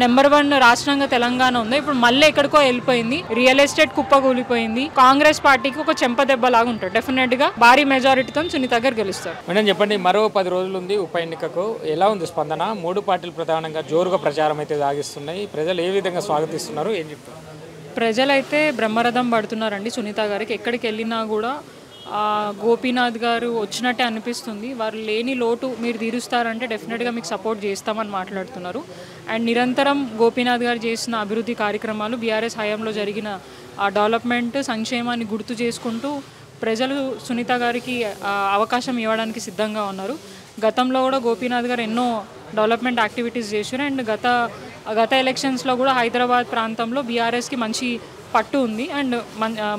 Number 1 రాష్ట్రంగా తెలంగాణ ఉంది. ఇప్పుడు మళ్ళీ ఎక్కడికో వెళ్ళిపోయింది. Real estate కుప్పగూలిపోయింది. కాంగ్రెస్ పార్టీకి ఒక చెంపదెబ్బలాగా ఉంటుంది. డెఫినెట్ గా భారీ మెజారిటీతో సునీత గారు గెలుస్తారు. మేడం చెప్పండి, మరో 10 రోజులు ఉంది ఉప ఎన్నికకు. ఎలా ఉంది స్పందన? 3 పార్టీలు ప్రధానంగా జోరుగా ప్రచారం అయితే సాగిస్తున్నాయి. ప్రజలు ఏ విధంగా స్వాగతిస్తున్నారు, ఏం చెప్తారు? ప్రజలైతే బ్రహ్మరథం పడుతున్నారండి సునీత గారికి. ఎక్కడికి వెళ్ళినా కూడా గోపీనాథ్ గారు వచ్చినట్టే అనిపిస్తుంది. వారు లేని లోటు మీరు తీరుస్తారంటే డెఫినెట్గా మీకు సపోర్ట్ చేస్తామని మాట్లాడుతున్నారు. అండ్ నిరంతరం గోపీనాథ్ గారు చేసిన అభివృద్ధి కార్యక్రమాలు, బీఆర్ఎస్ హయాంలో జరిగిన డెవలప్మెంట్, సంక్షేమాన్ని గుర్తు చేసుకుంటూ ప్రజలు సునీత గారికి అవకాశం ఇవ్వడానికి సిద్ధంగా ఉన్నారు. గతంలో కూడా గోపీనాథ్ గారు ఎన్నో డెవలప్మెంట్ యాక్టివిటీస్ చేశారు. అండ్ గత ఎలక్షన్స్లో కూడా హైదరాబాద్ ప్రాంతంలో బీఆర్ఎస్కి మంచి పట్టు ఉంది అండ్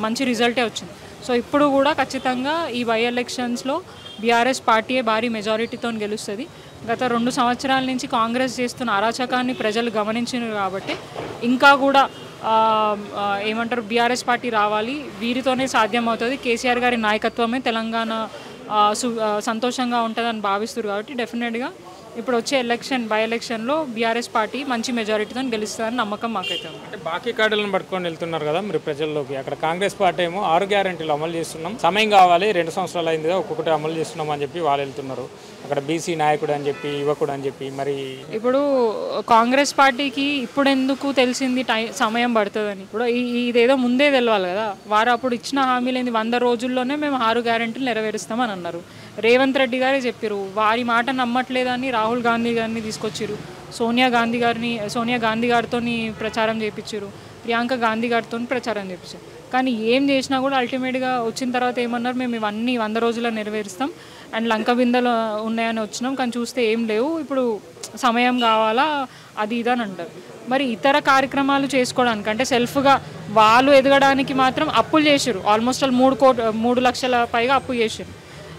మంచి రిజల్టే వచ్చింది. సో ఇప్పుడు కూడా ఖచ్చితంగా ఈ బై ఎలక్షన్స్లో బీఆర్ఎస్ పార్టీయే భారీ మెజారిటీతో గెలుస్తుంది. గత 2 సంవత్సరాల నుంచి కాంగ్రెస్ చేస్తున్న అరాచకాన్ని ప్రజలు గమనించినారు కాబట్టి ఇంకా కూడా ఏమంటారు బీఆర్ఎస్ పార్టీ రావాలి, వీరితోనే సాధ్యమవుతుంది, కేసీఆర్ గారి నాయకత్వమే తెలంగాణ సంతోషంగా ఉంటుందని భావిస్తారు. కాబట్టి డెఫినెట్గా ఇప్పుడు వచ్చే బై ఎలక్షన్లో బీఆర్ఎస్ పార్టీ మంచి మెజారిటీతో గెలుస్తుందని నమ్మకం మాకైతే ఉంది. అంటే బాకీ కార్డులను పట్టుకొని వెళ్తున్నారు కదా మీరు ప్రజల్లోకి. అక్కడ కాంగ్రెస్ పార్టీ ఏమో 6 గ్యారెంటీలు అమలు చేస్తున్నాం, సమయం కావాలి, 2 సంవత్సరాలు అయింది కదా, ఒక్కొక్కటి అమలు చేస్తున్నాం అని చెప్పి వాళ్ళు వెళ్తున్నారు. అక్కడ బీసీ నాయకుడు అని చెప్పి, యువకుడు అని చెప్పి. మరి ఇప్పుడు కాంగ్రెస్ పార్టీకి ఇప్పుడు ఎందుకు తెలిసింది సమయం పడుతుందని? ఇప్పుడు ఇదేదో ముందే తెలవాలి కదా. వారు అప్పుడు ఇచ్చిన హామీలు ఏంది, 100 రోజుల్లోనే మేము 6 గ్యారెంటీలు నెరవేరుస్తామని అన్నారు. రేవంత్ రెడ్డి గారే చెప్పారు. వారి మాట నమ్మట్లేదని రాహుల్ గాంధీ గారిని తీసుకొచ్చారు, సోనియా గాంధీ గారితో ప్రచారం చేయించారు, ప్రియాంక గాంధీ గారితో ప్రచారం చేయించారు. కానీ ఏం చేసినా కూడా అల్టిమేట్గా వచ్చిన తర్వాత ఏమన్నారు, మేము ఇవన్నీ 100 రోజుల్లో నెరవేరుస్తాం అండ్ లంక బిందెలు ఉన్నాయని వచ్చినాం, కానీ చూస్తే ఏం లేవు, ఇప్పుడు సమయం కావాలా అది ఇదని అంటారు. మరి ఇతర కార్యక్రమాలు చేసుకోవడానికి అంటే సెల్ఫ్గా వాళ్ళు ఎదగడానికి మాత్రం అప్పులు చేశారు. ఆల్మోస్ట్ 3 లక్షల పైగా అప్పు చేశారు.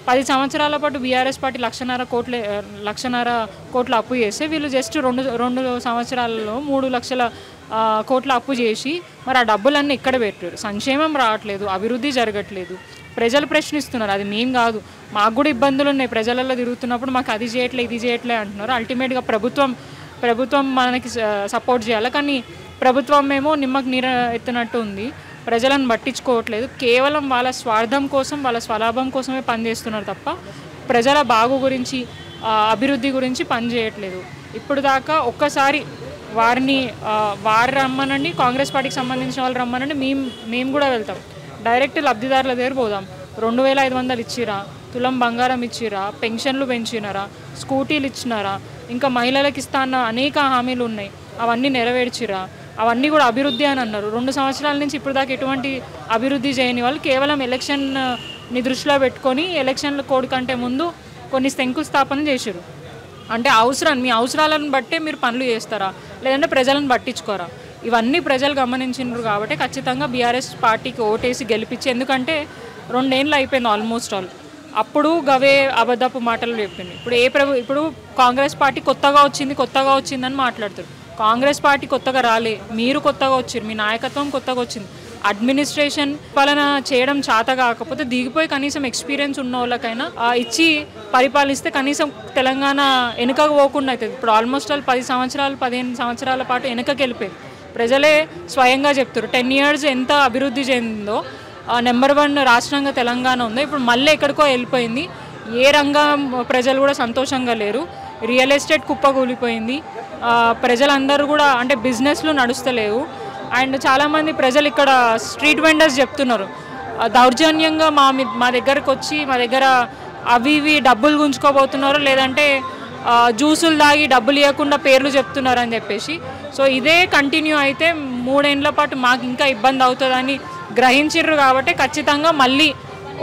10 సంవత్సరాల పాటు బీఆర్ఎస్ పార్టీ 1,50,000 కోట్ల అప్పు చేస్తే వీళ్ళు జస్ట్ 2 సంవత్సరాలలో 3 లక్షల కోట్ల అప్పు చేసి మరి ఆ డబ్బులన్నీ ఇక్కడ పెట్టారు. సంక్షేమం రావట్లేదు, అభివృద్ధి జరగట్లేదు. ప్రజలు ప్రశ్నిస్తున్నారు, అది మేము కాదు, మాకు కూడా ఇబ్బందులు ఉన్నాయి, ప్రజలలో తిరుగుతున్నప్పుడు మాకు అది చేయట్లే ఇది చేయట్లే అంటున్నారు. అల్టిమేట్గా ప్రభుత్వం మనకి సపోర్ట్ చేయాలి, కానీ ప్రభుత్వం ఏమో నిమ్మకు నీరు ఎత్తినట్టు ఉంది, ప్రజలను పట్టించుకోవట్లేదు. కేవలం వాళ్ళ స్వార్థం కోసం, వాళ్ళ స్వలాభం కోసమే పనిచేస్తున్నారు తప్ప ప్రజల బాగు గురించి, అభివృద్ధి గురించి పనిచేయట్లేదు. ఇప్పుడు దాకా ఒక్కసారి వారు రమ్మనండి, కాంగ్రెస్ పార్టీకి సంబంధించిన వాళ్ళు రమ్మనండి, మేము కూడా వెళ్తాం. డైరెక్ట్ లబ్ధిదారుల దగ్గర పోదాం. 2,500 ఇచ్చిరా, తులం బంగారం ఇచ్చిరా, పెన్షన్లు పెంచినారా, స్కూటీలు ఇచ్చినారా, ఇంకా మహిళలకు ఇస్తా అన్న అనేక హామీలు ఉన్నాయి, అవన్నీ నెరవేర్చిరా, అవన్నీ కూడా అభివృద్ధి అని అన్నారు. 2 సంవత్సరాల నుంచి ఇప్పుడు దాకా ఎటువంటి అభివృద్ధి చేయని వాళ్ళు కేవలం ఎలక్షన్ని దృష్టిలో పెట్టుకొని ఎలక్షన్ల కోడ్ కంటే ముందు కొన్ని శంకుస్థాపన చేశారు. అంటే మీ అవసరాలను బట్టే మీరు పనులు చేస్తారా, లేదంటే ప్రజలను పట్టించుకోరా? ఇవన్నీ ప్రజలు గమనించినారు కాబట్టి ఖచ్చితంగా బీఆర్ఎస్ పార్టీకి ఓటేసి గెలిపించి, ఎందుకంటే 2 ఏళ్ళు అయిపోయింది ఆల్మోస్ట్ ఆల్. అప్పుడు గవే అబద్ధపు మాటలు చెప్పింది. ఇప్పుడు కాంగ్రెస్ పార్టీ కొత్తగా వచ్చిందని మాట్లాడుతారు. కాంగ్రెస్ పార్టీ కొత్తగా రాలే, మీరు కొత్తగా వచ్చారు, మీ నాయకత్వం కొత్తగా వచ్చింది. అడ్మినిస్ట్రేషన్ పాలన చేయడం చేత కాకపోతే దిగిపోయి కనీసం ఎక్స్పీరియన్స్ ఉన్న వాళ్ళకైనా ఇచ్చి పరిపాలిస్తే కనీసం తెలంగాణ వెనుకకు పోకుండా అవుతుంది. ఇప్పుడు ఆల్మోస్ట్ ఆల్ 15 సంవత్సరాల పాటు వెనుకకి వెళ్ళిపోయింది. ప్రజలే స్వయంగా చెప్తారు 10 years ఎంత అభివృద్ధి చెందిందో. నెంబర్ 1 రాష్ట్రంగా తెలంగాణ ఉంది. ఇప్పుడు మళ్ళీ ఎక్కడికో వెళ్ళిపోయింది. ఏ రంగం ప్రజలు కూడా సంతోషంగా లేరు. రియల్ ఎస్టేట్ కుప్పగూలిపోయింది. ప్రజలందరూ కూడా అంటే బిజినెస్లు నడుస్తలేవు. అండ్ చాలామంది ప్రజలు ఇక్కడ స్ట్రీట్ వెండర్స్ చెప్తున్నారు, దౌర్జన్యంగా మా దగ్గరకు వచ్చి మా దగ్గర అవి ఇవి డబ్బులు గుంజుకోబోతున్నారు, లేదంటే జ్యూసులు తాగి డబ్బులు ఇవ్వకుండా పేర్లు చెప్తున్నారు అని చెప్పేసి. సో ఇదే కంటిన్యూ అయితే 3 ఏళ్ల పాటు మాకు ఇంకా ఇబ్బంది అవుతుందని గ్రహించిర్రు. కాబట్టి ఖచ్చితంగా మళ్ళీ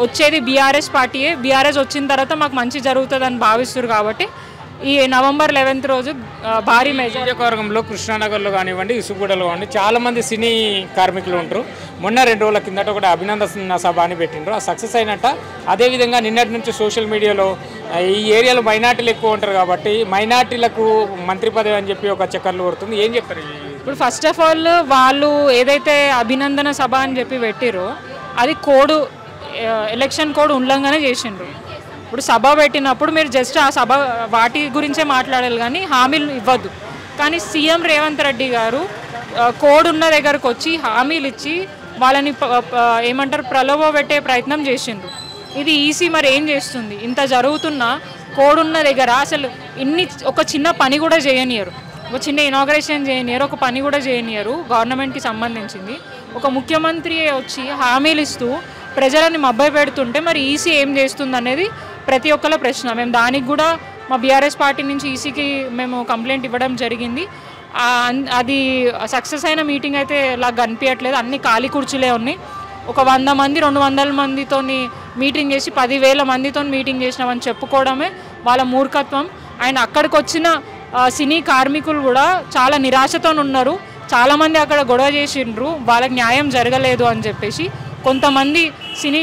వచ్చేది బీఆర్ఎస్ పార్టీయే. బీఆర్ఎస్ వచ్చిన తర్వాత మాకు మంచి జరుగుతుందని భావిస్తారు. కాబట్టి ఈ November 11th రోజు భారీ నియోజకవర్గంలో కృష్ణానగర్లో కానివ్వండి, ఇసుగూడలో కానివ్వండి, చాలామంది సినీ కార్మికులు ఉంటారు. మొన్న 2 రోజుల కిందట ఒకటి అభినందన సభ అని పెట్టిండ్రు, అది సక్సెస్ అయినట్ట. అదేవిధంగా నిన్నటి నుంచి సోషల్ మీడియాలో ఈ ఏరియాలో మైనార్టీలు ఎక్కువ ఉంటారు కాబట్టి మైనార్టీలకు మంత్రి పదవి అని చెప్పి ఒక చక్కర్లు కొడుతుంది. ఏం చెప్తారు? ఇప్పుడు ఫస్ట్ ఆఫ్ ఆల్ వాళ్ళు ఏదైతే అభినందన సభ అని చెప్పి పెట్టిరో అది ఎలక్షన్ కోడ్ ఉల్లంఘన చేసిండ్రు. ఇప్పుడు సభ పెట్టినప్పుడు మీరు జస్ట్ ఆ సభ వాటి గురించే మాట్లాడాలి, కానీ హామీలు ఇవ్వద్దు. కానీ సీఎం రేవంత్ రెడ్డి గారు కోడ్ ఉన్న దగ్గరకు వచ్చి హామీలు ఇచ్చి వాళ్ళని ఏమంటారు ప్రలోభ పెట్టే ప్రయత్నం చేసిండ్రు. ఇది ఈసీ మరి ఏం చేస్తుంది? ఇంత జరుగుతున్నా కోడ్ ఉన్న దగ్గర అసలు ఒక చిన్న పని కూడా చేయనియరు, ఒక చిన్న ఇనాగ్రేషన్ చేయనియరు, ఒక పని కూడా చేయనియరు గవర్నమెంట్కి సంబంధించింది. ఒక ముఖ్యమంత్రి వచ్చి హామీలు ఇస్తూ ప్రజలని మభ్య పెడుతుంటే మరి ఈసీ ఏం చేస్తుంది అనేది ప్రతి ఒక్కళ్ళ ప్రశ్న. మేము దానికి కూడా మా బీఆర్ఎస్ పార్టీ నుంచి ఈసీకి మేము కంప్లైంట్ ఇవ్వడం జరిగింది. అది సక్సెస్ అయిన మీటింగ్ అయితే నాకు కనిపించట్లేదు. అన్ని ఖాళీ కుర్చీలే ఉన్నాయి. ఒక 100 మంది 200 మందితో మీటింగ్ చేసి 10,000 మందితో మీటింగ్ చేసినామని చెప్పుకోవడమే వాళ్ళ మూర్ఖత్వం. ఆయన అక్కడికి వచ్చిన సినీ కార్మికులు కూడా చాలా నిరాశతో ఉన్నారు. చాలామంది అక్కడ గొడవ చేసిండ్రు, వాళ్ళకి న్యాయం జరగలేదు అని చెప్పేసి. కొంతమంది సినీ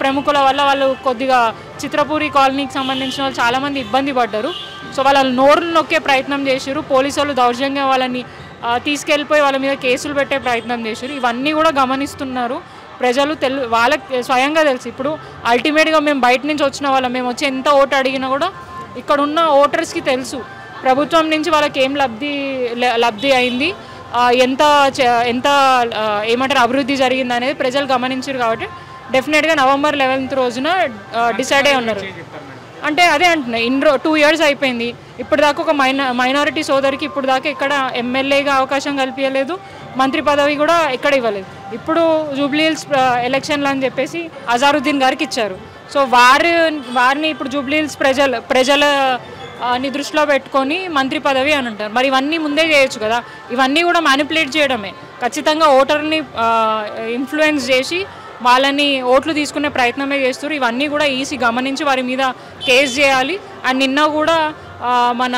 ప్రముఖుల వల్ల వాళ్ళు కొద్దిగా చిత్రపూరి కాలనీకి సంబంధించిన వాళ్ళు చాలామంది ఇబ్బంది పడ్డారు. సో వాళ్ళ నోరును నొక్కే ప్రయత్నం చేశారు. పోలీసు వాళ్ళు దౌర్జన్యంగా వాళ్ళని తీసుకెళ్ళిపోయి వాళ్ళ మీద కేసులు పెట్టే ప్రయత్నం చేశారు. ఇవన్నీ కూడా గమనిస్తున్నారు ప్రజలు. వాళ్ళకి స్వయంగా తెలుసు. ఇప్పుడు అల్టిమేట్గా మేము బయట నుంచి వచ్చిన వాళ్ళం, మేము వచ్చి ఎంత ఓటు అడిగినా కూడా ఇక్కడ ఉన్న ఓటర్స్కి తెలుసు ప్రభుత్వం నుంచి వాళ్ళకి ఏం లబ్ధి అయింది, ఎంత ఏమంటారు అభివృద్ధి జరిగింది అనేది ప్రజలు గమనించారు. కాబట్టి డెఫినెట్గా November 11th రోజున డిసైడ్ అయి ఉన్నారు. అంటే అదే అంటున్నా, 2 years అయిపోయింది. ఇప్పుడు దాకా ఒక మైనారిటీ సోదరికి ఇప్పుడు దాకా ఇక్కడ ఎమ్మెల్యేగా అవకాశం కల్పించలేదు, మంత్రి పదవి కూడా ఎక్కడ ఇవ్వలేదు. ఇప్పుడు జూబ్లీ హిల్స్ ఎలక్షన్లు అని చెప్పేసి అజారుద్దీన్ గారికి ఇచ్చారు. సో వారిని ఇప్పుడు జూబ్లీ హిల్స్ ప్రజలని దృష్టిలో పెట్టుకొని మంత్రి పదవి అని అంటారు. మరి ఇవన్నీ ముందే చేయొచ్చు కదా. ఇవన్నీ కూడా మ్యానిపులేట్ చేయడమే. ఖచ్చితంగా ఓటర్ని ఇన్ఫ్లుయెన్స్ చేసి వాళ్ళని ఓట్లు తీసుకునే ప్రయత్నమే చేస్తారు. ఇవన్నీ కూడా ఈసీ గమనించి వారి మీద కేసు చేయాలి. అండ్ నిన్న కూడా మన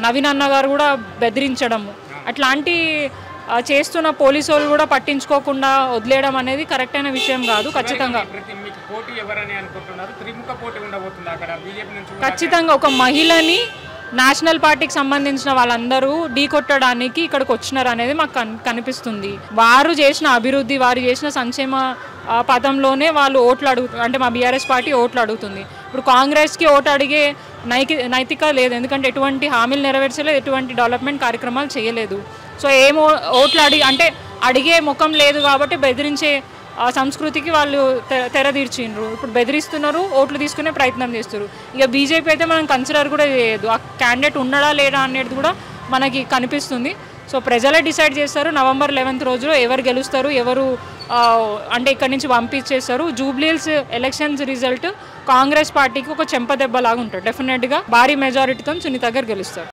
నవీన్ అన్న గారు కూడా బెదిరించడము అట్లాంటి చేస్తున్న పోలీసు వాళ్ళు కూడా పట్టించుకోకుండా వదిలేయడం అనేది కరెక్ట్ అయిన విషయం కాదు. ఖచ్చితంగా ఖచ్చితంగా ఒక మహిళని నేషనల్ పార్టీకి సంబంధించిన వాళ్ళందరూ ఢీకొట్టడానికి ఇక్కడికి వచ్చినారు అనేది మాకు కనిపిస్తుంది. వారు చేసిన అభివృద్ధి, వారు చేసిన సంక్షేమ పథంలోనే వాళ్ళు ఓట్లు అడుగుతుంది. అంటే మా బీఆర్ఎస్ పార్టీ ఓట్లు అడుగుతుంది. ఇప్పుడు కాంగ్రెస్కి ఓటు అడిగే నైతిక లేదు, ఎందుకంటే ఎటువంటి హామీలు నెరవేర్చలేదు, ఎటువంటి డెవలప్మెంట్ కార్యక్రమాలు చేయలేదు. సో ఏం ఓట్లు అడిగే ముఖం లేదు కాబట్టి బెదిరించే సంస్కృతికి వాళ్ళు తెరదీర్చిండ్రు. ఇప్పుడు బెదిరిస్తున్నారు, ఓట్లు తీసుకునే ప్రయత్నం చేస్తారు. ఇక బీజేపీ అయితే మనం కన్సిడర్ కూడా చేయదు. ఆ క్యాండిడేట్ ఉన్నాడా లేడా అనేది కూడా మనకి కనిపిస్తుంది. సో ప్రజలే డిసైడ్ చేస్తారు November 11th రోజు ఎవరు గెలుస్తారు, ఎవరు అంటే ఇక్కడి నుంచి పంపించేస్తారు. Jubilee hills elections result Congress పార్టీకి ఒక చెంపదెబ్బలాగా ఉంటుంది. డెఫినెట్గా భారీ మెజారిటీతో సునీత గారు గెలుస్తారు.